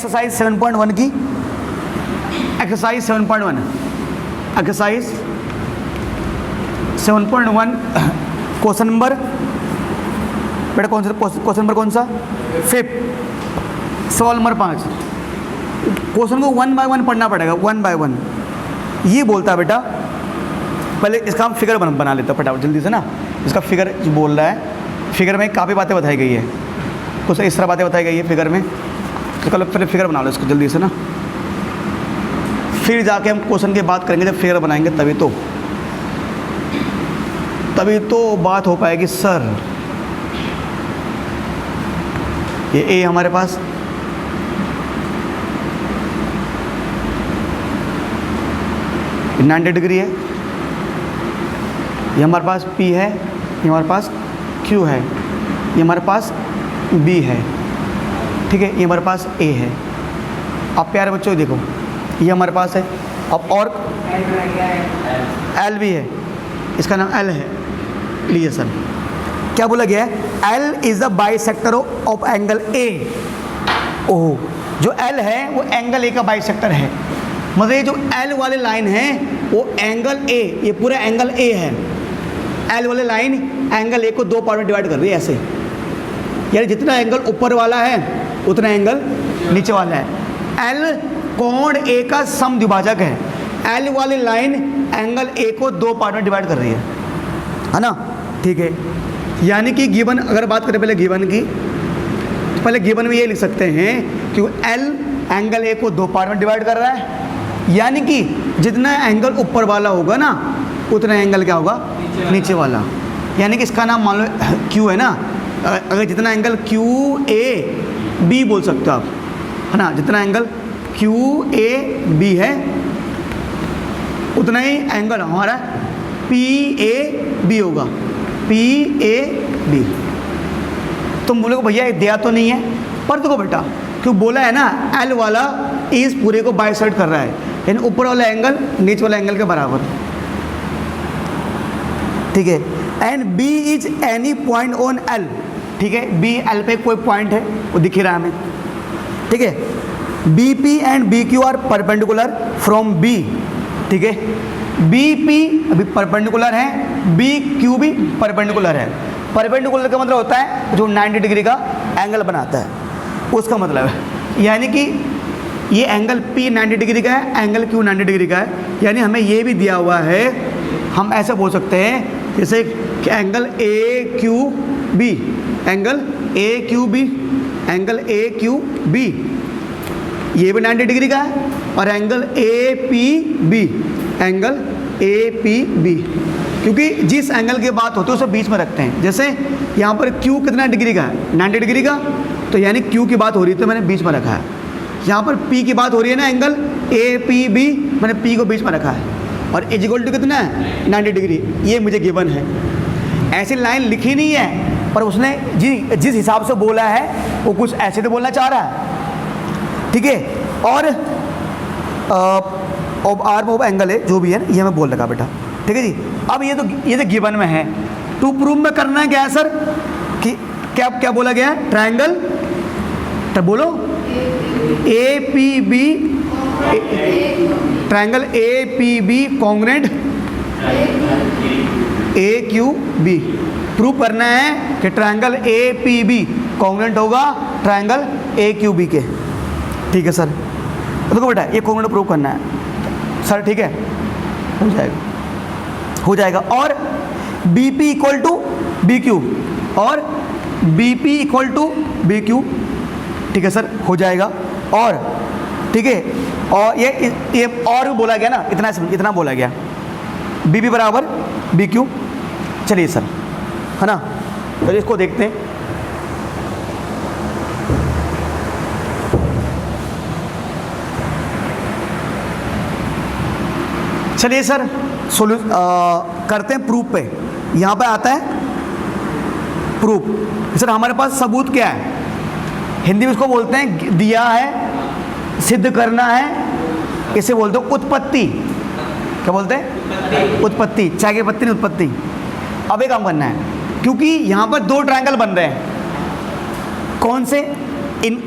Exercise 7.1 की exercise 7.1 exercise 7.1 question number बेटा कौन सा क्वेश्चन नंबर कौन सा 5 सवाल नंबर 5। क्वेश्चन को 1 बाय 1 पढ़ना पड़ेगा 1 बाय 1। ये बोलता है बेटा पहले इसका हम फिगर बना लेते हैं फटाफट जल्दी से ना। इसका फिगर जो बोल रहा है फिगर में काफ़ी बातें बताई गई है, कुछ इस तरह बातें बताई गई है फिगर में। तो कल पहले फिगर बना लो इसको जल्दी से ना, फिर जाके हम क्वेश्चन की बात करेंगे। जब फिगर बनाएंगे तभी तो बात हो पाएगी सर। ये ए हमारे पास, ये 90 डिग्री है, ये हमारे पास P है, ये हमारे पास Q है, ये हमारे पास B है, ठीक है, ये हमारे पास A है। अब प्यारे बच्चों देखो ये हमारे पास है। अब और L भी है, इसका नाम L है। लीजिए सर क्या बोला गया है, L is the bisector of angle A। ओह, जो L है वो एंगल A का बाइसेक्टर है। मतलब ये जो L वाले लाइन है वो एंगल A, ये पूरा एंगल A है। L वाले लाइन एंगल A को दो पार्ट में डिवाइड कर रही है ऐसे, यानी जितना एंगल ऊपर वाला है उतना एंगल नीचे वाला है। L कोण A का समद्विभाजक है। L वाली लाइन एंगल A को दो पार्ट में डिवाइड कर रही है ना, ठीक है। यानी कि गिवन, अगर बात करें पहले गिवन की, तो पहले गिवन में ये लिख सकते हैं कि L एंगल A को दो पार्ट में डिवाइड कर रहा है, यानी कि जितना एंगल ऊपर वाला होगा ना उतना एंगल क्या होगा नीचे वाला। यानी कि इसका नाम मान लो Q है ना, अगर जितना एंगल QAB बोल सकते हो आप, है ना, जितना एंगल QAB है उतना ही एंगल हमारा PAB होगा, PAB। तुम बोलोगे भैया ये दिया तो नहीं है, पर देखो बेटा क्यों बोला है ना, L वाला इस पूरे को बाइसेक्ट कर रहा है, यानी ऊपर वाला एंगल नीचे वाला एंगल के बराबर, ठीक है। And B is any point on L, ठीक है, B L पे कोई पॉइंट है वो दिख रहा है हमें, ठीक है। BP and BQ are perpendicular from B, ठीक है। BP अभी परपेंडिकुलर है, BQ भी परपेंडिकुलर है। परपेंडिकुलर का मतलब होता है जो 90 डिग्री का एंगल बनाता है, उसका मतलब है। यानी कि ये एंगल P 90 डिग्री का है, एंगल Q 90 डिग्री का है। यानी हमें ये भी दिया हुआ है, हम ऐसे बोल सकते हैं जैसे कि angle AQB, angle AQB, angle AQB ये भी 90 डिग्री का है, और एंगल APB, एंगल APB, क्योंकि जिस एंगल की बात होती है उसे बीच में रखते हैं। जैसे यहाँ पर Q कितना डिग्री का है, 90 डिग्री का, तो यानी Q की बात हो रही है तो मैंने बीच में रखा है। यहाँ पर P की बात हो रही है ना, एंगल APB, मैंने P को बीच में रखा है, और इक्वल टू कितना है 90 डिग्री, ये मुझे गिवन है। ऐसी लाइन लिखी नहीं है, पर उसने जिस हिसाब से बोला है वो कुछ ऐसे तो बोलना चाह रहा है, ठीक है। और आर्म ऑफ एंगल है जो भी है ये मैं बोल रखा बेटा, ठीक है जी। अब ये तो गिवन में है, टू प्रूव में करना है क्या है सर, कि क्या बोला गया है, ट्रायंगल, तब बोलो APB, triangle APB congruent AQB। Prove करना है कि ट्रायंगल APB कॉन्ग्रुएंट होगा ट्रायंगल AQB के, ठीक है सर। देखो बेटा ये कॉन्ग्रुएंट प्रूव करना है सर, ठीक है, हो जाएगा। और BP इक्वल टू BQ, और BP इक्वल टू BQ, ठीक है सर, हो जाएगा। और ठीक है, और ये और भी बोला गया ना, इतना बोला गया, BP बराबर BQ। चलिए सर, है ना, तो इसको देखते हैं। चलिए सर करते हैं प्रूफ पे। यहाँ पे आता है प्रूफ। सर हमारे पास सबूत क्या है, हिंदी में इसको बोलते हैं दिया है, सिद्ध करना है, इसे बोलते हैं उत्पत्ति। क्या बोलते हैं, उत्पत्ति, चाय की पत्ती नहीं उत्पत्ति। अब एक काम करना है, क्योंकि यहाँ पर दो ट्रायंगल बन रहे हैं, कौन से, इन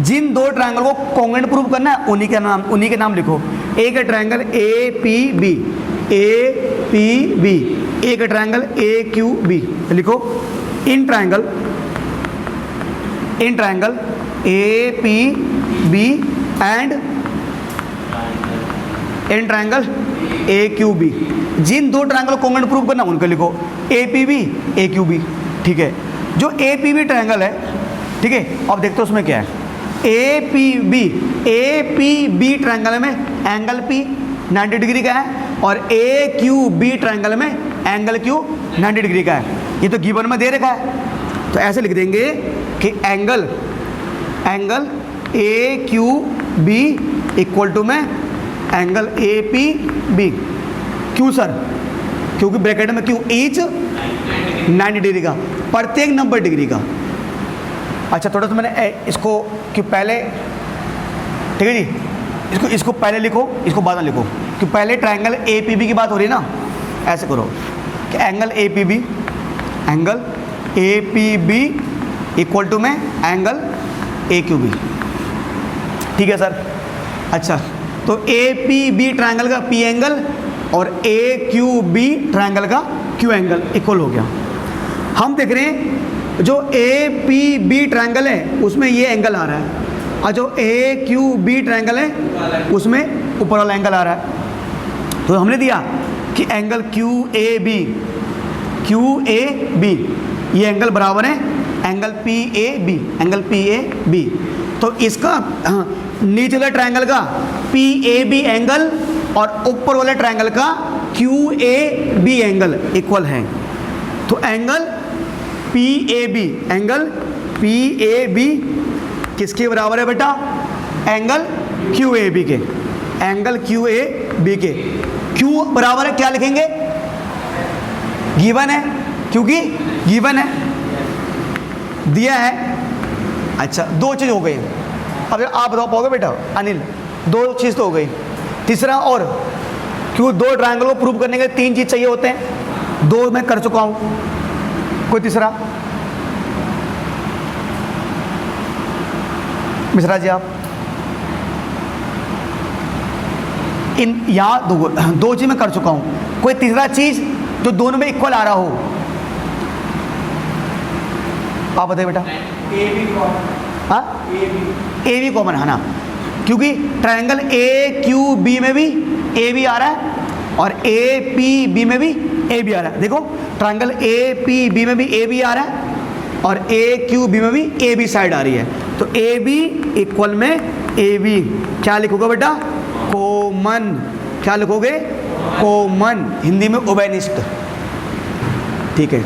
जिन दो ट्रायंगल को कॉन्ग्रुएंट प्रूव करना है उन्हीं के नाम लिखो। एक है ट्रायंगल ए पी बी, एक है ट्रायंगल ए क्यू बी। लिखो in triangle A P B and in triangle A Q B. जिन दो ट्रायंगल को कॉन्ग्रुएंट प्रूव करना उनको लिखो A P B A Q B. ठीक है, जो ए पी बी ट्रायंगल है, ठीक है, अब देखते हो उसमें क्या है। ए पी बी ट्रायंगल में एंगल पी 90 डिग्री का है और ए क्यू बी ट्रायंगल में एंगल क्यू 90 डिग्री का है। ये तो गिवन में दे रखा है, तो ऐसे लिख देंगे कि angle A Q B equal to में एंगल ए पी बी। क्यों सर? क्योंकि ब्रैकेट में क्यों ईच 90 डिग्री का, प्रत्येक 90 डिग्री का। अच्छा, थोड़ा सा मैंने इसको क्यों पहले, ठीक है जी, इसको पहले लिखो, इसको बाद में लिखो, कि पहले ट्रायंगल ए पी बी की बात हो रही है ना। ऐसे करो कि angle A P B equal to में एंगल ए क्यू बी। ठीक है सर। अच्छा, तो ए पी बी ट्रायंगल का पी एंगल और ए क्यू बी ट्रायंगल का क्यू एंगल इक्वल हो गया। हम देख रहे हैं जो ए पी बी ट्रायंगल है उसमें ये एंगल आ रहा है और जो ए क्यू बी ट्रायंगल है उसमें ऊपर वाला एंगल आ रहा है। तो हमने दिया कि एंगल क्यू ए बी ये एंगल बराबर है एंगल पी ए बी। तो इसका नीचे वाले ट्रायंगल का पी ए बी एंगल और ऊपर वाले ट्रायंगल का Q A B angle equal है। तो एंगल पी ए बी किसके बराबर है बेटा? एंगल क्यू ए बी के। क्यू बराबर है, क्या लिखेंगे? गिवन है, क्योंकि गिवन है, दिया है। अच्छा, दो चीज हो गई। अब आप बताओ पाओगे बेटा अनिल? दो चीज तो हो गई, तीसरा और, क्यों दो ट्रायंगल को प्रूव करने के 3 चीज चाहिए होते हैं, 2 मैं कर चुका हूं, कोई तीसरा? मिश्रा जी आप इन यहाँ 2 चीज मैं कर चुका हूं, कोई तीसरा चीज जो दोनों में इक्वल आ रहा हो आप बताइए बेटा। हाँ, ए बी कॉमन है ना, क्योंकि ट्रायंगल ए क्यू बी में भी ए बी आ रहा है और ए पी बी में भी ए बी आ रहा है। देखो ट्रायंगल ए पी बी में भी ए बी आ रहा है और ए क्यू बी में भी ए बी साइड आ रही है। तो ए बी इक्वल में ए बी, क्या लिखोगे बेटा? कॉमन। क्या लिखोगे? कॉमन, हिंदी में उभयनिष्ठ। ठीक है,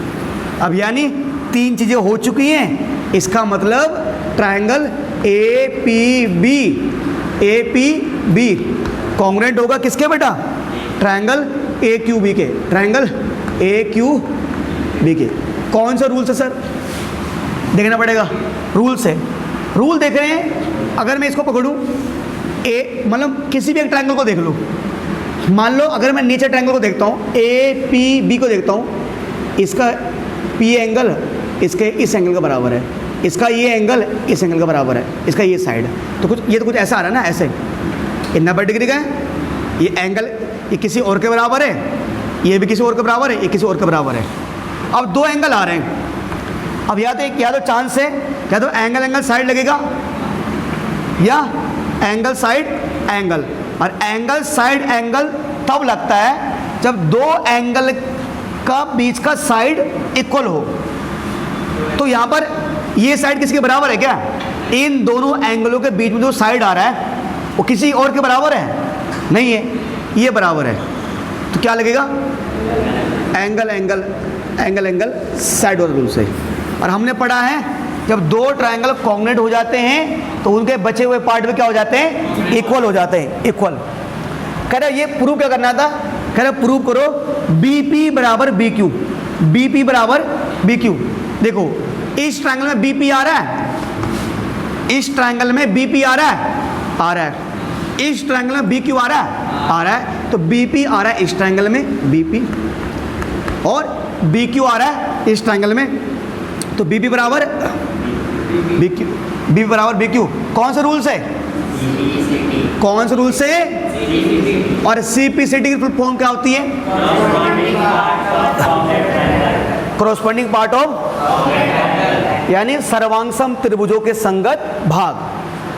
अब यानी 3 चीजें हो चुकी हैं। इसका मतलब triangle A P B congruent होगा किसके बेटा? ट्रायंगल ए क्यू बी के। ट्रायंगल ए क्यू बी के। कौन सा रूल से सर? देखना पड़ेगा, रूल से। रूल देख रहे हैं, अगर मैं इसको पकड़ूं ए, मतलब किसी भी एक ट्रायंगल को देख लो, मान लो अगर मैं नीचे ट्रायंगल को देखता हूं, ए पी बी को देखता हूं, इसका पी एंगल इसके इस एंगल का बराबर है, इसका ये एंगल इस एंगल का बराबर है, इसका ये साइड, तो कुछ ऐसा आ रहा है ना, ऐसे ये 90 डिग्री का है, ये एंगल ये किसी और के बराबर है, ये भी किसी और के बराबर है, ये किसी और के बराबर है। अब 2 एंगल आ रहे हैं, अब या तो चांस है, या तो एंगल साइड लगेगा या एंगल साइड एंगल। और एंगल साइड एंगल तब लगता है जब 2 एंगल का बीच का साइड इक्वल हो। तो यहाँ पर ये साइड किसके बराबर है क्या? इन दोनों एंगलों के बीच में जो साइड आ रहा है वो किसी और के बराबर है? नहीं है, ये बराबर है। तो क्या लगेगा? एंगल साइड वाला रूल से। और हमने पढ़ा है जब 2 ट्रायंगल कॉन्ग्रुएंट हो जाते हैं तो उनके बचे हुए पार्ट में क्या हो जाते हैं? इक्वल हो जाते हैं, इक्वल। कह रहा ये प्रूव क्या करना था? कह रहा प्रूव करो बीपी बराबर बीक्यू, बीपी बराबर बीक्यू। देखो इस ट्रायंगल में बीपी आ रहा है, इस ट्रायंगल में बीपी आ रहा है, इस ट्रायंगल में बीक्यू आ रहा है, तो बीपी आ रहा है इस ट्रायंगल में बीपी और बीक्यू आ रहा है इस ट्रायंगल में, तो बीपी बराबर बी क्यू, बी बराबर बी क्यू। कौन से रूल से, कौन से रूल से? और CPCT की फुल फॉर्म क्या होती है? कॉरस्पॉन्डिंग पार्ट ऑफ, यानी सर्वांगसम त्रिभुजों के संगत भाग,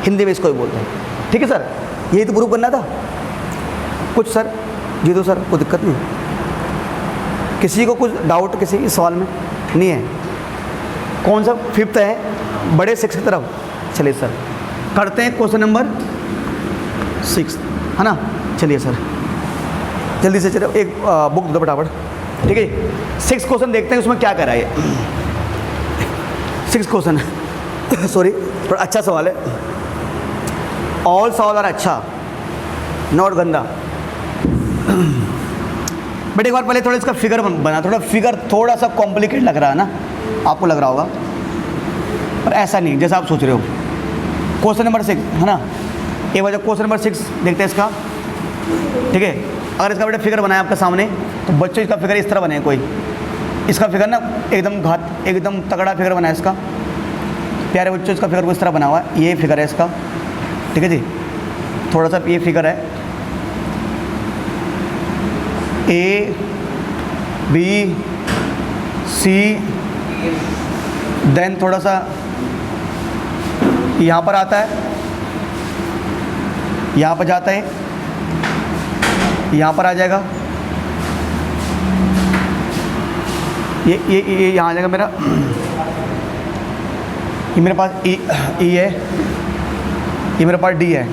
हिंदी में इसको ही बोलते हैं। ठीक है सर, यही तो प्रूव करना था कुछ सर। जी तो सर, कोई दिक्कत नहीं, किसी को कुछ डाउट किसी इस सवाल में नहीं है? कौन सा फिफ्थ है, बड़े 6 की तरफ? चलिए सर करते हैं क्वेश्चन नंबर 6, है ना। चलिए सर जल्दी से चलो, एक बुक दो फटाफट। ठीक है, 6 क्वेश्चन देखते हैं उसमें क्या करा है। 6 क्वेश्चन है सॉरी, थोड़ा अच्छा सवाल है। ऑल सवाल और अच्छा, नॉट गंदा। बट एक बार पहले थोड़ा इसका फिगर बना, थोड़ा फिगर थोड़ा सा कॉम्प्लिकेट लग रहा है ना, आपको लग रहा होगा, पर ऐसा नहीं जैसा आप सोच रहे हो। क्वेश्चन नंबर 6 है ना, एक बार क्वेश्चन नंबर 6 देखते हैं इसका। ठीक है, अगर इसका बेटा फिगर बनाया आपके सामने, तो बच्चों इसका फिगर इस तरह बने, कोई इसका फिगर ना एकदम घात, एकदम तगड़ा फिगर बना है इसका। प्यारे बच्चों, इसका फिगर इस तरह बना हुआ है, ये फिगर है इसका। ठीक है जी, थोड़ा सा ये फिगर है, A B C, देन थोड़ा सा यहाँ पर आता है, यहाँ पर जाता है, यहाँ पर आ जाएगा, ये यहाँ आ जाएगा मेरा, ये मेरे पास E है, ये मेरे पास D है।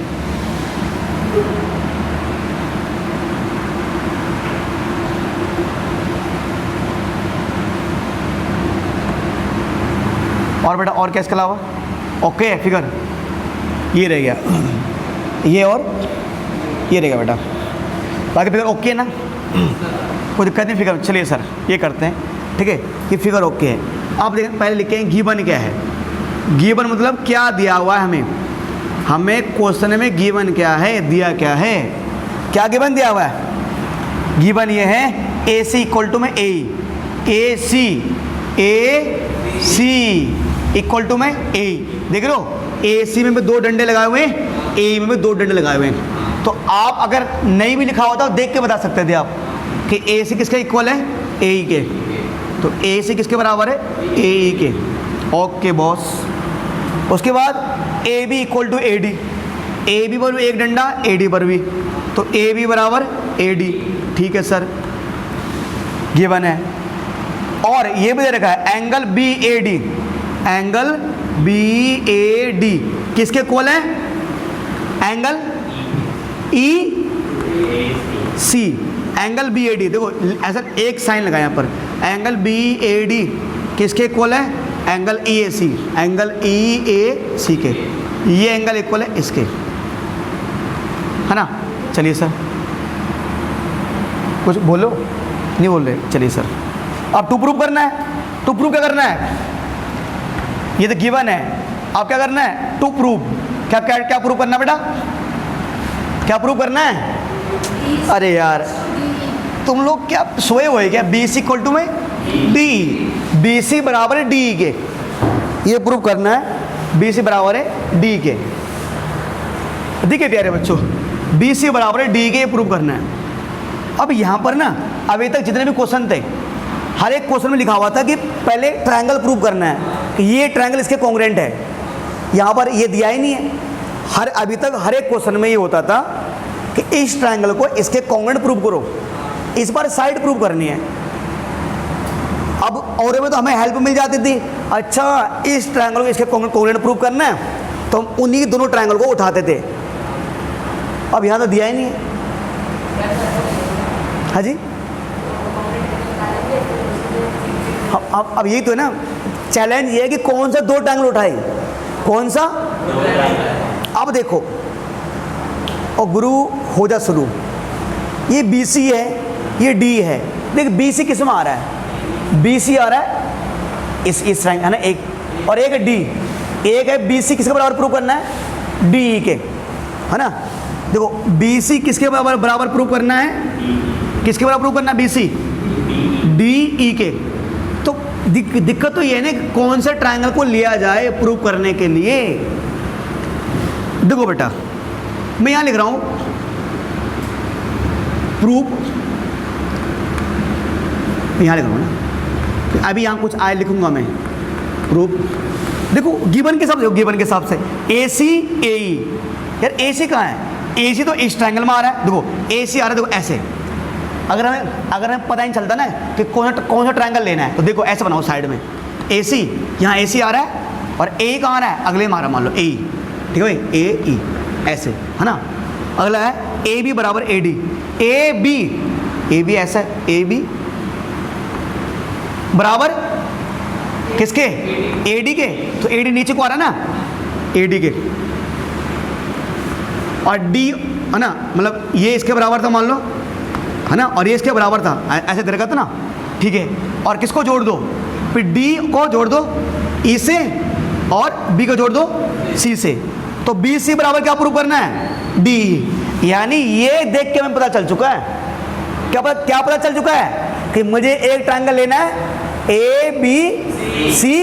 और बेटा और क्या इसके अलावा? ओके है फिगर, ये रह गया, ये और ये रहेगा बेटा, बाकी फिगर ओके है ना, कोई दिक्कत नहीं फिगर। चलिए सर ये करते हैं। ठीक है, ये फिगर ओके है। आप देखें पहले लिखे हैं गिवन क्या है। गिवन मतलब क्या दिया हुआ है हमें, हमें क्वेश्चन में गिवन क्या है, दिया क्या है, क्या गिवन दिया हुआ है? गिवन ये है AC इक्वल टू में AE, AC इक्वल टू में AE। देख लो AC में भी 2 डंडे लगाए हुए हैं, AE में भी 2 डंडे लगाए हुए हैं। तो आप अगर नहीं भी लिखा होता तो देख के बता सकते थे आप कि AC किसके इक्वल है? AE के। तो AC किसके बराबर है? AE के। Okay boss. उसके बाद AB equal to AD, AB पर भी 1 डंडा, AD पर भी, तो AB बराबर AD। ठीक है सर, गिवन है। और ये भी दे रखा है एंगल BAD, एंगल BAD किसके इक्वल है? Angle EC, angle BAD। देखो ऐसा एक साइन लगा यहाँ पर, एंगल BAD किसके इक्वल है? एंगल EAC, एंगल EAC के। ये एंगल इक्वल है इसके, है ना। चलिए सर कुछ बोलो, नहीं बोल रहे? चलिए सर अब टू प्रूव करना है। टू प्रूव क्या करना है? ये तो गिवन है, अब क्या करना है? To prove. क्या क्या क्या प्रूव करना बेटा? क्या प्रूव करना है? अरे यार तुम लोग क्या सोए हुए क्या? BC इक्वल टू में D, BC बराबर है D के, ये प्रूव करना है। BC बराबर है D के, ठीक है प्यारे बच्चों, BC बराबर है D के, ये प्रूव करना है। अब यहाँ पर ना अभी तक जितने भी क्वेश्चन थे, हर एक क्वेश्चन में लिखा हुआ था कि पहले ट्रायंगल प्रूव करना है कि ये ट्रायंगल इसके कॉन्ग्रुएंट है। यहाँ पर ये दिया ही नहीं है। अभी तक हर एक क्वेश्चन में ये होता था कि इस ट्रायंगल को इसके कॉन्ग्रुएंट प्रूव करो, इस बार साइड प्रूव करनी है। अब और में तो हमें हेल्प मिल जाती थी, अच्छा इस ट्रायंगल को इसके कॉन्ग्रुएंट प्रूव करना है, तो हम उन्हीं दोनों ट्रायंगल को उठाते थे। अब यहाँ तो दिया ही नहीं है। हाँ जी, अब यही तो है ना चैलेंज, ये है कि कौन सा 2 ट्रायंगल उठाए, कौन सा। अब देखो और गुरु हो जा शुरू, ये BC है, ये D है। देख BC किस में आ रहा है? BC आ रहा है इस ट्रायंगल है ना, एक और एक है D, एक है BC किसके बराबर प्रूव करना है? DE के, है ना। देखो BC किसके बराबर प्रूव करना है? किसके बराबर प्रूव करना है? BC DE के। तो दिक्कत तो ये है ना कि कौन से ट्रायंगल को लिया जाए प्रूव करने के लिए। देखो बेटा, मैं यहां लिख रहा हूं प्रूफ, यहां लिख रहा हूं ना, अभी यहां कुछ आए लिखूंगा मैं, प्रूफ। देखो गिवन के हिसाब से, गिवन के हिसाब से ए सी ए ई, यार ए सी कहाँ है? ए सी तो इस ट्रायंगल में आ रहा है, देखो ए सी आ रहा है, देखो ऐसे। अगर हमें पता नहीं चलता ना कि कौन सा ट्रायंगल लेना है, तो देखो ऐसे बनाओ साइड में ए सी, यहाँ ए सी आ रहा है और ए कहाँ आ रहा है? अगले में आ रहा है, मान लो ए, ठीक है भाई, ए ई ऐसे है ना। अगला है ए बी बराबर ए डी, ए बी ऐसा है, ए बी बराबर किसके? ए डी के, तो ए डी नीचे को आ रहा है ना, ए डी के, और डी है ना, मतलब ये इसके बराबर था मान लो, है ना, और ये इसके बराबर था, ऐसे दे रखा था ना, ठीक है। और किसको जोड़ दो? फिर डी को जोड़ दो ई से और बी को जोड़ दो सी से, तो बी सी बराबर क्या प्रूव करना है? डी। यानी ये देख के हमें पता चल चुका है, क्या पता चल चुका है कि मुझे एक ट्रायंगल लेना है ए बी सी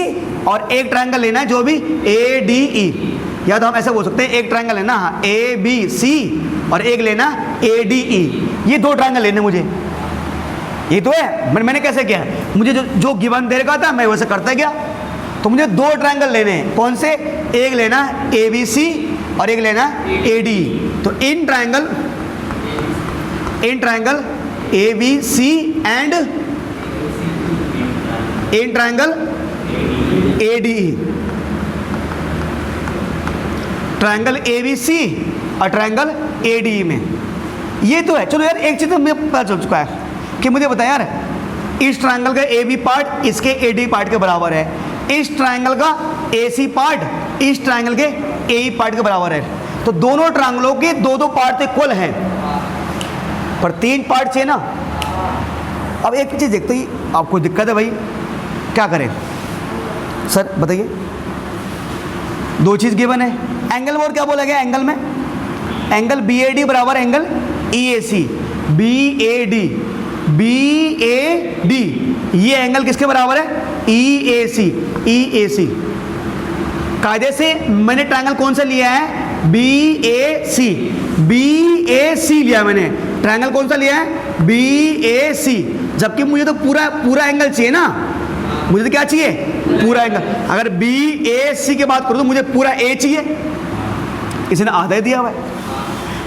और एक ट्रायंगल लेना है जो भी ए डी ई, या तो हम ऐसे बोल सकते हैं एक ट्रायंगल लेना, हाँ, ए बी सी और एक लेना ए डी ई, ये दो ट्रायंगल लेने मुझे, ये तो है। मैंने कैसे किया? मुझे जो गिवन दे रखा था मैं वैसे करता गया, तो मुझे दो ट्रायंगल लेने हैं, कौन से? एक लेना ए बी सी और एक लेना ए डी। तो in triangle A B C and in triangle A D E, triangle A B C और ट्रायंगल ए डी ई में ये तो है। चलो यार एक चीज तो मुझे पता चल चुका है कि मुझे बता यार, इस ट्रायंगल का ए बी पार्ट इसके ए डी पार्ट के बराबर है, इस ट्रायंगल का ए सी पार्ट इस ट्रायंगल के ए ई पार्ट के बराबर है, तो दोनों ट्रायंगलों के दो पार्ट तो इक्वल हैं, पर तीन पार्ट चाहिए ना। अब एक चीज देखते ही आपको दिक्कत है भाई, क्या करें सर बताइए? दो चीज गिवन है, एंगल और क्या बोला गया? एंगल में एंगल बी ए डी बराबर angle E A C, B A D, ये एंगल किसके बराबर है? ई ए सी। कायदे से मैंने ट्रायंगल कौन सा लिया है? बी ए सी लिया मैंने, ट्रायंगल कौन सा लिया है? बी ए सी, जबकि मुझे तो पूरा एंगल चाहिए ना, मुझे तो क्या चाहिए? पूरा एंगल। अगर बी ए सी की बात करूं तो मुझे पूरा ए चाहिए, इसने आधा ही दिया हुआ है।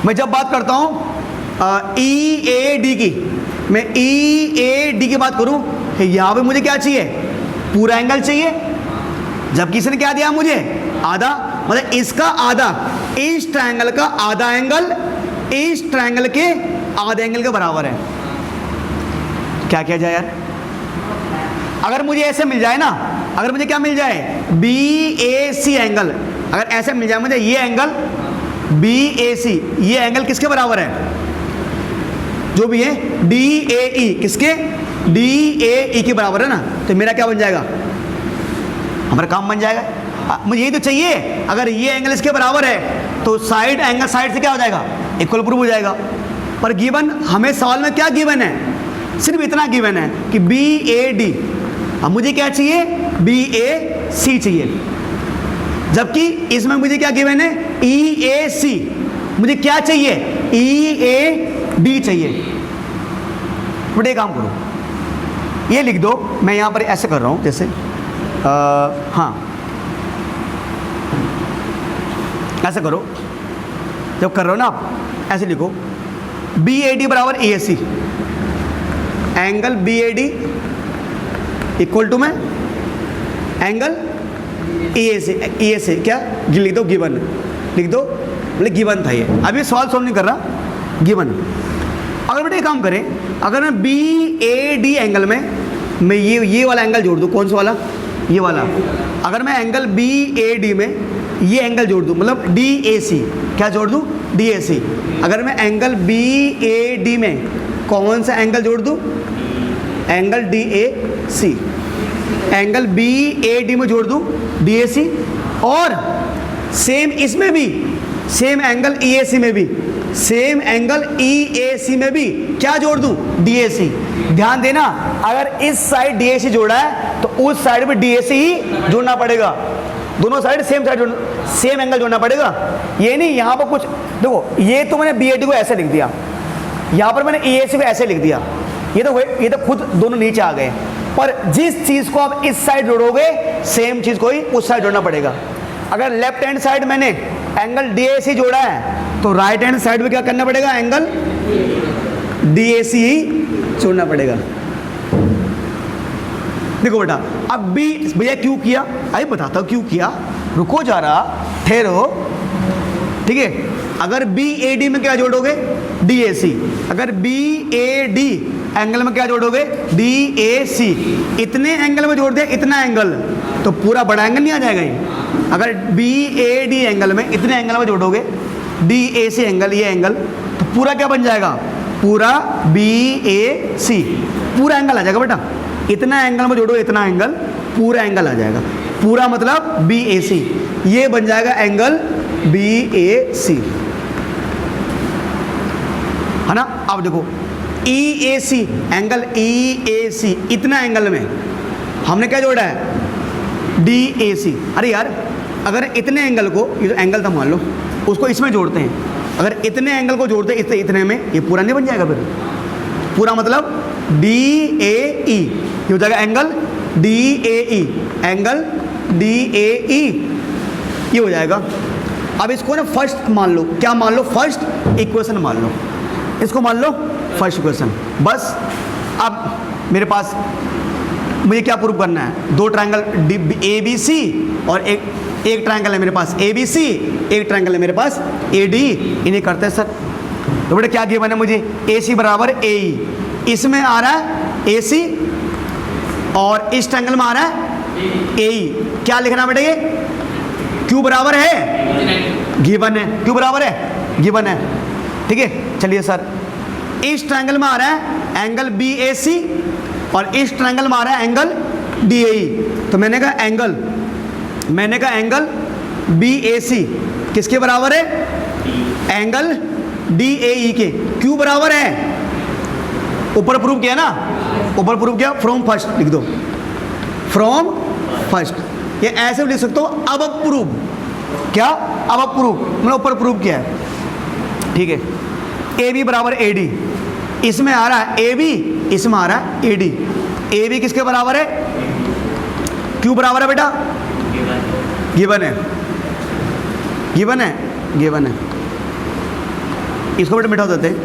मैं जब बात करता हूं ई ए डी की, मैं ई ए डी की बात करूं, यहां पे मुझे क्या चाहिए? पूरा एंगल चाहिए, जबकि इसने क्या दिया मुझे? आधा, मतलब इसका आधा, इस ट्रायंगल का आधा एंगल इस ट्रायंगल के आधे एंगल के बराबर है। क्या किया जाए यार? अगर मुझे ऐसे मिल जाए ना, अगर मुझे क्या मिल जाए? बी ए सी एंगल, अगर ऐसे मिल जाए मुझे ये एंगल बी ए सी, ये एंगल किसके बराबर है? जो भी है डी ए ई, किसके? डी ए ई के बराबर है ना, तो मेरा क्या बन जाएगा? हमारा काम बन जाएगा। मुझे यही तो चाहिए, अगर ये एंगल इसके बराबर है तो साइड एंगल साइड से क्या हो जाएगा? इक्वल प्रूफ हो जाएगा। पर गिवन हमें सवाल में क्या गिवन है? सिर्फ इतना गिवन है कि बी ए डी, अब मुझे क्या चाहिए? बी ए सी चाहिए, जबकि इसमें मुझे क्या गिवन है? ई ए सी, मुझे क्या चाहिए? ई ए डी चाहिए। बट एक काम करो, ये लिख दो, मैं यहाँ पर ऐसे कर रहा हूँ जैसे हाँ ऐसे करो, जब कर रहे हो ना आप ऐसे लिखो, बी ए डी बराबर A C, angle B A D equal to में एंगल ई ए से क्या लिख दो? गिवन लिख दो, मतलब गिवन था ये, अभी सवाल सॉल्व नहीं कर रहा, गिवन। अगर बेटा एक काम करें, अगर मैं बी ए डी एंगल में मैं ये वाला एंगल जोड़ दूँ, कौन सा वाला? ये वाला। अगर मैं एंगल बी ए डी में ये एंगल जोड़ दूँ, मतलब डी ए सी, क्या जोड़ दूँ? डी ए सी। अगर मैं एंगल बी ए डी में कौन सा एंगल जोड़ दूँ? Angle D A C. Angle B A D में जोड़ दूँ डी ए सी, और सेम इसमें भी सेम एंगल EAC में भी, सेम एंगल EAC में भी क्या जोड़ दूं? DAC। ध्यान देना, अगर इस साइड DAC जोड़ा है तो उस साइड पे DAC ही जोड़ना पड़ेगा। दोनों साइड सेम सेम एंगल जोड़ना पड़ेगा। ये नहीं यहाँ पर कुछ देखो, ये तो मैंने BAD को ऐसे लिख दिया, यहाँ पर मैंने EAC को ऐसे लिख दिया, ये तो खुद दोनों नीचे आ गए। पर जिस चीज को आप इस साइड जोड़ोगे सेम चीज को ही उस साइड जोड़ना पड़ेगा। अगर लेफ्ट हैंड साइड मैंने एंगल DAC जोड़ा है तो राइट हैंड साइड में क्या करना पड़ेगा? एंगल DAC ही जोड़ना पड़ेगा। देखो बेटा, अब भी भैया क्यों किया, अरे बताता हूं क्यों किया, रुको जरा, ठहरो, ठीक है। अगर BAD में क्या जोड़ोगे? DAC। अगर BAD एंगल में क्या जोड़ोगे? DAC। इतने एंगल में जोड़ दे, इतना एंगल, तो पूरा बड़ा एंगल नहीं आ जाएगा ये? अगर BAD एंगल में इतने एंगल में जोड़ोगे DAC एंगल, ये एंगल, तो पूरा क्या बन जाएगा? पूरा BAC, पूरा एंगल आ जाएगा बेटा। इतना एंगल में जोड़ो, इतना एंगल, पूरा एंगल आ जाएगा। पूरा मतलब BAC, ये बन जाएगा एंगल BAC, है ना। अब देखो EAC एंगल, EAC इतना एंगल में हमने क्या जोड़ा है? DAC। अरे यार, अगर इतने एंगल को, ये जो एंगल था मान लो, उसको इसमें जोड़ते हैं, अगर इतने एंगल को जोड़ते हैं इतने में, ये पूरा नहीं बन जाएगा फिर? पूरा मतलब DAE, ये हो जाएगा एंगल DAE, एंगल DAE, ये हो जाएगा। अब इसको ना फर्स्ट मान लो, क्या मान लो? फर्स्ट इक्वेशन मान लो, इसको मान लो फर्स्ट इक्वेशन। बस अब मेरे पास मुझे क्या प्रूव करना है? दो ट्रायंगल ABC और एक ट्रायंगल है मेरे पास ABC, एक ट्रायंगल है मेरे पास AD, इन्हें करते हैं सर। तो बेटा क्या गिवन है मुझे? AC बराबर AE, इसमें आ रहा है AC और इस ट्रायंगल में आ रहा है AE। क्या लिखना बेटा? ये Q बराबर है, गिवन है, Q बराबर है, गिवन है, ठीक है। चलिए सर, इस ट्रायंगल में आ रहा है एंगल BAC और इस ट्रायंगल में आ रहा है एंगल DAE। तो मैंने कहा एंगल BAC किसके बराबर है? एंगल DAE के। क्यों बराबर है? ऊपर प्रूव किया ना, ऊपर प्रूव किया, फ्रॉम फर्स्ट लिख दो, फ्रॉम फर्स्ट। ये ऐसे भी लिख सकते हो, अब प्रूव, क्या अब प्रूव, मैंने ऊपर प्रूव किया है, ठीक है। AB बराबर AD, इसमें आ रहा है AB, इसमें आ रहा है AD। AB किसके बराबर है? क्यों बराबर है बेटा? गिवन है, गिवन है, गिवन है। इसको बेटा मिटा देते हैं,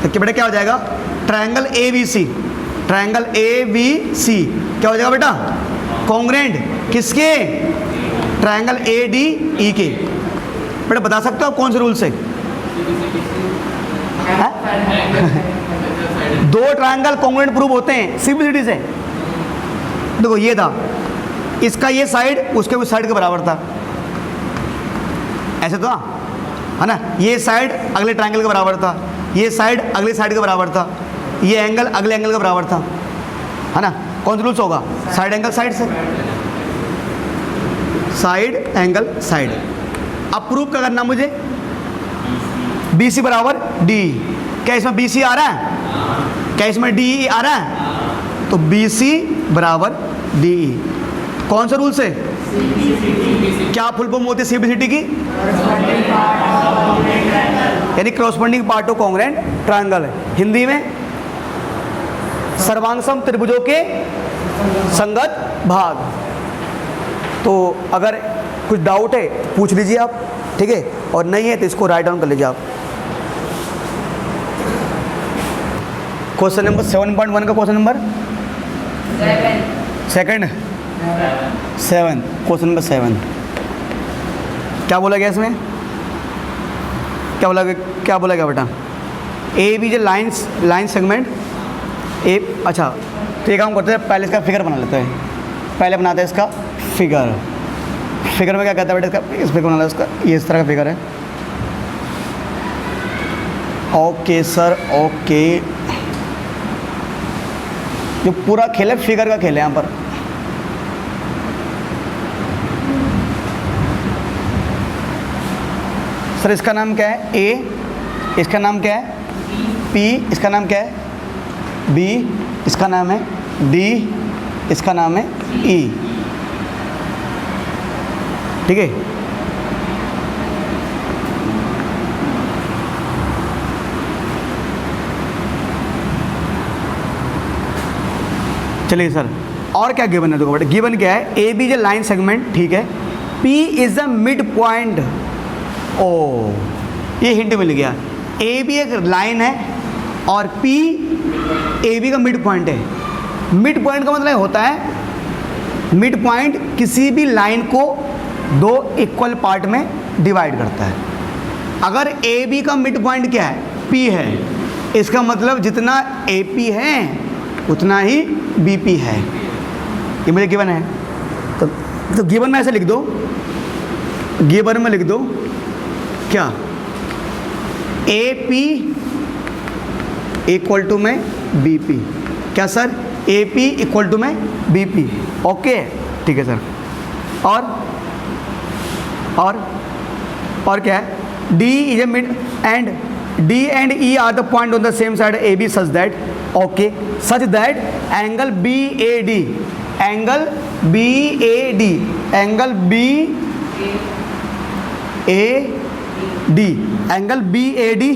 तो बेटा क्या हो जाएगा? ट्रायंगल ABC, ट्रायंगल ABC क्या हो जाएगा बेटा? कॉन्ग्रेंट किसके? ट्रायंगल ADE के। बेटा बता सकते हो आप कौन से रूल से? दो ट्रायंगल कॉन्ग्रुएंट प्रूव होते हैं सिंपलिसिटी से। देखो ये था, इसका ये साइड उसके उस साइड के बराबर था, ऐसे तो है ना। ये साइड अगले ट्रायंगल के बराबर था, ये साइड अगले साइड के बराबर था, ये एंगल अगले एंगल के बराबर था, है ना। कौन सा रूल्स होगा? साइड एंगल साइड से, साइड एंगल साइड। अब प्रूफ क्या करना मुझे? BC बराबर DE। क्या इसमें BC आ रहा है? क्या इसमें DE आ रहा है? तो BC बराबर DE। कौन सा रूल से? क्या फुल फॉर्म होती है CBCT की? यानी corresponding part of congruent triangle है। हिंदी में सर्वांगसम त्रिभुजों के संगत भाग। तो अगर कुछ डाउट है तो पूछ लीजिए आप, ठीक है, और नहीं है तो इसको राइट डाउन कर लीजिए आप। क्वेश्चन नंबर 7.1 का क्वेश्चन नंबर 7 क्वेश्चन नंबर 7 क्या बोला गया इसमें? क्या बोला गया बेटा? AB जो लाइन सेगमेंट ए। अच्छा, तो ये काम करते हैं, पहले इसका फिगर बना लेते हैं। पहले बनाते हैं इसका फिगर। फिगर में क्या कहता है बेटा? इसका इस फिगर बना इसका, ये इस तरह का फिगर है। Okay sir, okay. जो पूरा खेल है फिगर का खेल है यहाँ पर। सर इसका नाम क्या है? ए, इसका नाम क्या है? पी, इसका नाम क्या है? बी, इसका नाम है डी, इसका नाम है ई। ठीक है, चलिए सर और क्या गिवन है? देखो बेटा गिवन क्या है? A B is a line segment, ठीक है। P is the mid point. ओ, ये हिंट मिल गया। ए बी एक लाइन है और पी ए बी का मिड पॉइंट है। मिड पॉइंट का मतलब होता है, मिड पॉइंट किसी भी लाइन को दो इक्वल पार्ट में डिवाइड करता है। अगर ए बी का मिड पॉइंट क्या है? पी है, इसका मतलब जितना ए पी है उतना ही बी पी है। ये मुझे गिवन है, तो गिवन में ऐसे लिख दो, गिवन में लिख दो क्या? ए पी इक्वल टू में बी पी। क्या sir? A P equal to में बी पी। ओके, ठीक है सर। और क्या है? D is a mid and D and E are the point on the same side A B such that, okay, such that angle B A D, angle B A D, angle B A D, angle B A D.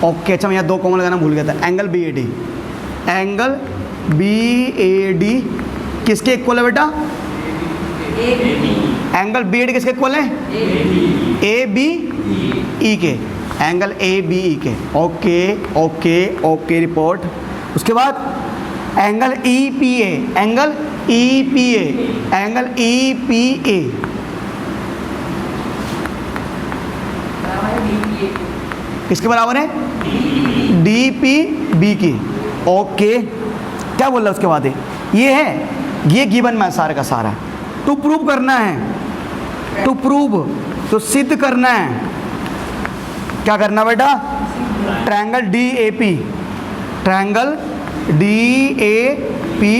Okay, अच्छा मैं यहाँ दो common लगाना भूल गया था। Angle B A D, angle B A D किसके equal है बेटा? एंगल बी ए डी किसके इक्वल है? ए बी ई के, एंगल ए बी ई के। Okay okay okay, report. उसके बाद angle E P A, angle E P A, angle E P A किसके बराबर है? डी पी बी की। ओके, क्या बोल रहा है उसके बाद? ये है, ये गिवन में सारा का सारा। टू प्रूव करना है, टू प्रूव, तो सिद्ध करना है। क्या करना बेटा? Triangle D A P, triangle D A P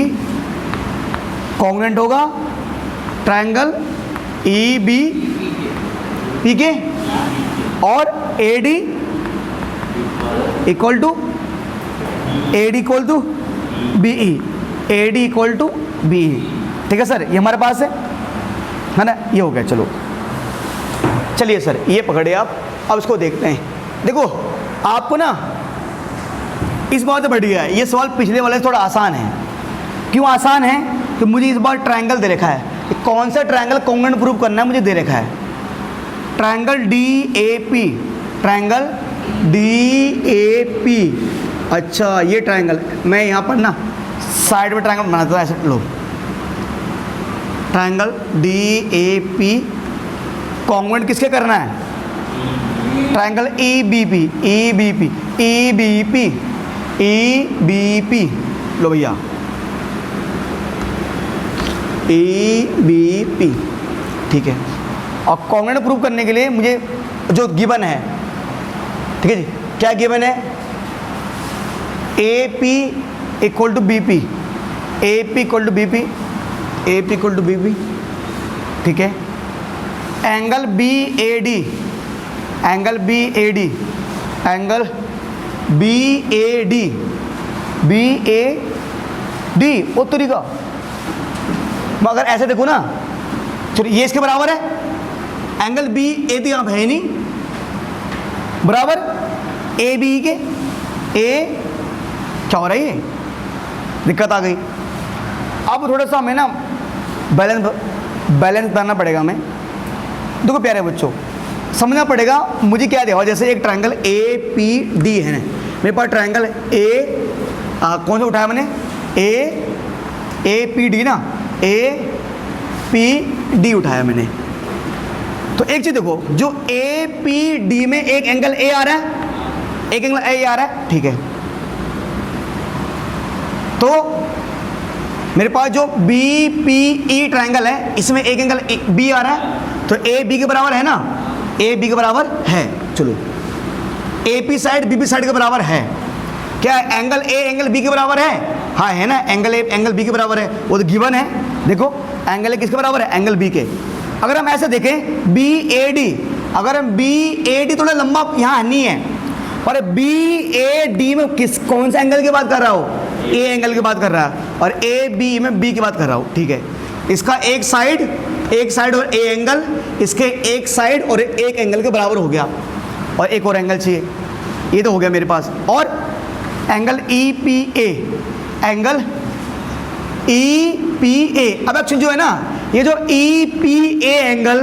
congruent होगा ट्रायंगल ई बी पी के, और A D equal to B E, A D equal to B E. ठीक है सर, ये हमारे पास है ना? ये हो गया। चलो चलिए सर, ये पकड़े आप। अब इसको देखते हैं। देखो आपको ना इस बार तो बढ़िया है, ये सवाल पिछले वाले से थोड़ा आसान है। क्यों आसान है? तो मुझे इस बार ट्रायंगल दे रखा है। कौन सा ट्रायंगल कॉन्ग्रुएंट प्रूव करना है मुझे दे रखा है। Triangle D A P, triangle D A P. अच्छा, ये ट्रायंगल मैं यहाँ पर ना साइड में ट्रायंगल बनाता हूँ, ऐसे लो। Triangle D A P congruent किसके करना है? Triangle E B P, E B P, E B P, E B P. लो भैया, ई बी पी, ठीक है। और कॉन्ग्रुएंट प्रूव करने के लिए मुझे जो गिवन है, ठीक है जी, क्या गिवन है? A P equal to B P, A P equal to B P, A P equal to B P, ठीक है। Angle B A D, angle B A D, angle B A D, B A D. ओ तरीका अगर ऐसे देखो ना, चलो ये इसके बराबर है। एंगल बी ए डी आप है ही नहीं, बराबर ए बी के। ए क्या हो रहा है? ये दिक्कत आ गई। अब थोड़ा सा हमें ना बैलेंस बनाना पड़ेगा हमें। देखो प्यारे बच्चों, समझना पड़ेगा मुझे क्या दिया हुआ। जैसे एक ट्रायंगल ए पी डी है ना, मेरे पास ट्रायंगल कौन सा उठाया मैंने? ए पी डी ना, ए पी डी उठाया मैंने। तो एक चीज़ देखो, जो ए पी डी में एक एंगल ए आ रहा है, एक एंगल ए आ रहा है, ठीक है। तो मेरे पास जो बी पी ई ट्रायंगल है, इसमें एक एंगल बी आ रहा है, तो ए बी के बराबर है ना? ए बी के बराबर है। चलो, A P side B P side के बराबर है। क्या एंगल ए एंगल बी के बराबर है? हाँ है ना, एंगल ए एंगल बी के बराबर है, वो तो गिवन है। देखो एंगल ए किसके बराबर है? एंगल बी के। अगर हम ऐसे देखें बी ए डी, अगर हम बी ए डी, थोड़ा लंबा यहाँ नहीं है, और बी ए डी में कौन सा एंगल की बात कर रहा हो? ए एंगल की बात कर रहा है, और ए बी में बी की बात कर रहा हूँ, ठीक है। इसका एक साइड और ए एंगल, इसके एक साइड और एक एंगल के बराबर हो गया, और एक और एंगल चाहिए, ये तो हो गया मेरे पास। और angle E P A, angle E P A, अब एक्चुअली जो है ना, ये जो ई पी ए एंगल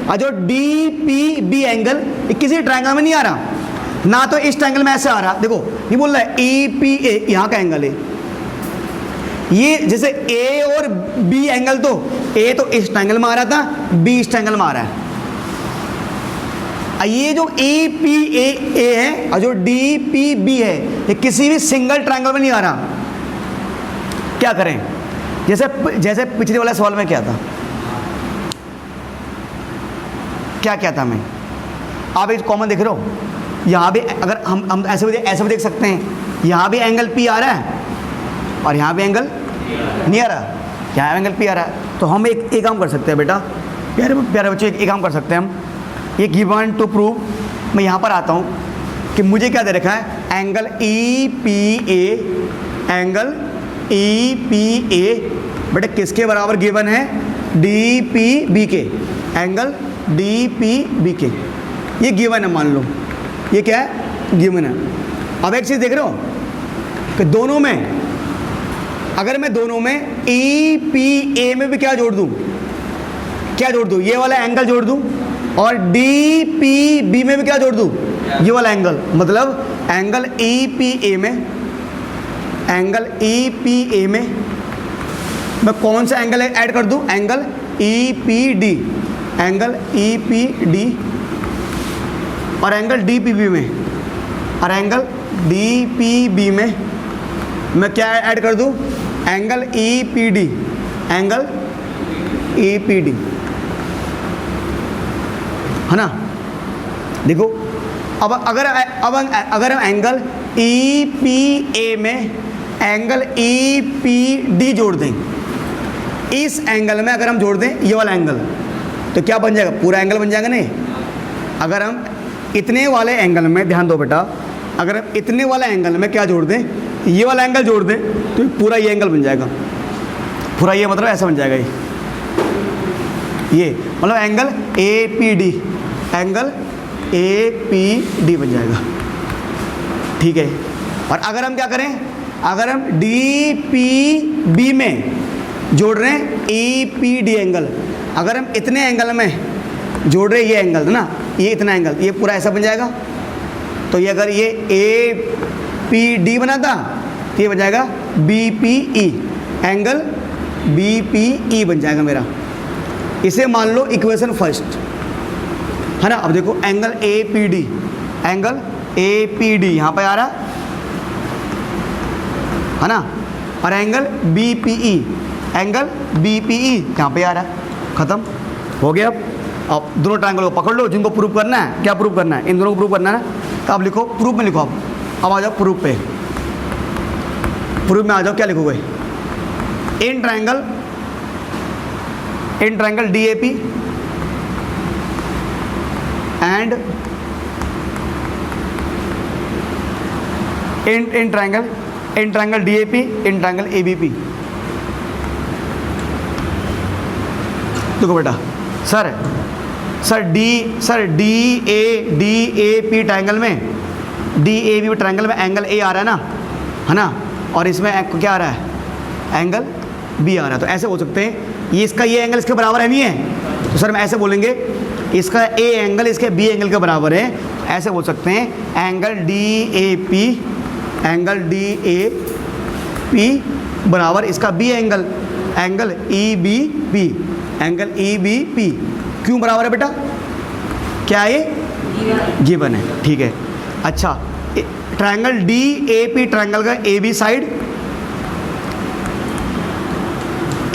और जो डी पी बी एंगल, ये किसी ट्रायंगल में नहीं आ रहा ना, तो इस ट्रायंगल में ऐसे आ रहा, देखो ये बोल रहा है ई पी ए, यहाँ का एंगल है ये, जैसे ए और बी एंगल, तो ए तो इस ट्रायंगल में आ रहा था, बी इस ट्रायंगल में आ रहा है। ये जो ई पी ए है और जो डी पी बी है, ये किसी भी सिंगल ट्रायंगल में नहीं आ रहा। क्या करें? जैसे पिछले वाले सवाल में क्या था, क्या था मैं, आप एक कॉमन देख रहे हो, यहाँ भी अगर हम ऐसे भी देख सकते हैं, यहाँ भी एंगल पी आ रहा है और यहाँ भी एंगल नहीं आ रहा, यहाँ एंगल पी आ रहा है। तो हम एक काम कर सकते हैं बेटा, प्यारे बच्चों, एक काम कर सकते हैं हम, ये गिवन टू प्रूव, मैं यहाँ पर आता हूँ कि मुझे क्या दे रखा है, angle E P A, angle E P A बेटा किसके बराबर गिवन है? डी पी बी के, एंगल डी पी बी के, ये गिवन है, मान लो ये क्या है, गिवन है। अब एक चीज़ देख रहे हो कि दोनों में, अगर मैं दोनों में ई पी ए में भी क्या जोड़ दूँ, ये वाला एंगल जोड़ दूँ, और डी पी बी में भी क्या जोड़ दूँ, ये वाला एंगल, मतलब एंगल ई पी ए में, एंगल ई पी ए में मैं कौन सा एंगल ऐड कर दूँ, angle E P D, angle E P D, और एंगल डी पी बी में, और एंगल डी पी बी में मैं क्या ऐड कर दूँ, angle E P D, angle E P D, है ना। देखो अब अगर हम एंगल ई पी ए में एंगल ई पी डी जोड़ दें, इस एंगल में अगर हम जोड़ दें ये वाला एंगल, तो क्या बन जाएगा, पूरा एंगल बन जाएगा। नहीं, अगर हम इतने वाले एंगल में, ध्यान दो बेटा, अगर हम इतने वाले एंगल में क्या जोड़ दें, ये वाला एंगल जोड़ दें, तो पूरा ये एंगल बन जाएगा, पूरा ये मतलब ऐसा बन जाएगा, ये मतलब angle A P D, angle A P D बन जाएगा, ठीक है। और अगर हम क्या करें, अगर हम डी पी बी में जोड़ रहे हैं ई पी डी एंगल, अगर हम इतने एंगल में जोड़ रहे हैं ये एंगल ना, ये इतना एंगल, ये पूरा ऐसा बन जाएगा। तो ये अगर ये ए पी डी बना था, तो ये बन जाएगा B P E, angle B P E बन जाएगा मेरा। इसे मान लो इक्वेशन फर्स्ट, है ना। अब देखो angle A P D, angle A P D यहाँ पे आ रहा है ना, और angle B P E, angle B P E यहाँ पे आ रहा है, खत्म हो गया। अब दोनों ट्रायंगल को पकड़ लो, जिनको प्रूव करना है, क्या प्रूव करना है, इन दोनों को प्रूव करना है ना। तो अब लिखो, प्रूफ में लिखो, अब आ जाओ प्रूफ पे, प्रूफ में आ जाओ, क्या लिखोगे, in triangle D A P and in triangle D A P, in triangle A B P. देखो बेटा, sir D A P triangle में, डी ए बी ट्रायंगल में एंगल ए आ रहा है ना, और इसमें क्या आ रहा है, एंगल बी आ रहा है। तो ऐसे बोल सकते हैं, ये इसका ये एंगल इसके बराबर है, नहीं है, तो सर हम ऐसे बोलेंगे इसका ए एंगल इसके बी एंगल के बराबर है। ऐसे बोल सकते हैं angle D A P, angle D A P बराबर इसका B angle, angle E B P, angle E B P. क्यों बराबर है बेटा, क्या ये गिवन है, ठीक है। अच्छा, triangle D A P triangle का A B side,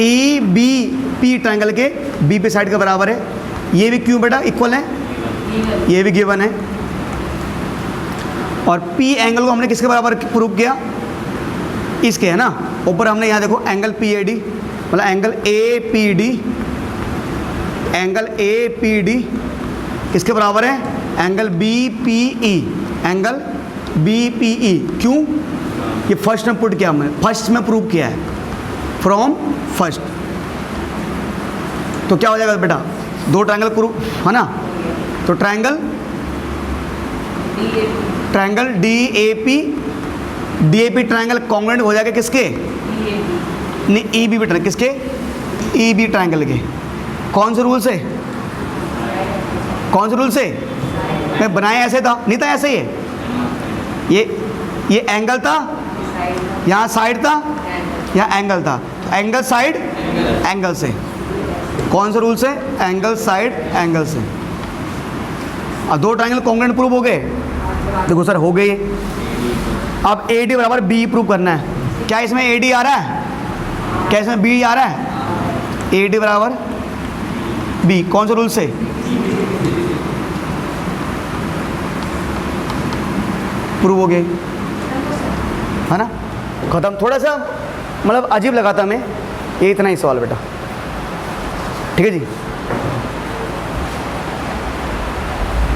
E B P triangle के बी पी साइड के बराबर है, ये भी क्यों बेटा इक्वल है, ये भी गिवन है। और पी एंगल को हमने किसके बराबर प्रूव किया, इसके, है ना। ऊपर हमने यहाँ देखो एंगल पी ए डी, मतलब angle A P D, angle A P D किसके बराबर है? Angle B P E, angle B P E. क्यों? ये फर्स्ट में पुट किया हमने, फर्स्ट में प्रूव किया है, फ्रॉम फर्स्ट। तो क्या हो जाएगा बेटा? दो ट्रायंगल प्रूव है ना, तो triangle D A P triangle congruent हो जाएगा किसके? नहीं, ई बी ट्रायंगल, किसके? ई बी ट्रायंगल के। कौन से रूल से? कौन से रूल से? मैं बनाया ऐसे था, नहीं था ऐसे ही है। ये एंगल था, यहाँ साइड था, यहाँ एंगल था, तो एंगल साइड एंगल से। कौन से रूल से? एंगल साइड एंगल से। अब दो ट्रायंगल कॉन्ग्रुएंट प्रूव हो गए। देखो सर हो गए। अब ए डी बराबर बी प्रूव करना है। क्या इसमें ए डी आ रहा है? क्या इसमें बी आ रहा है? ए डी बराबर बी। कौन से रूल से? प्रूव हो गए, है ना, खत्म। थोड़ा सा मतलब अजीब लगा था हमें, ये इतना ही सवाल बेटा, ठीक है जी।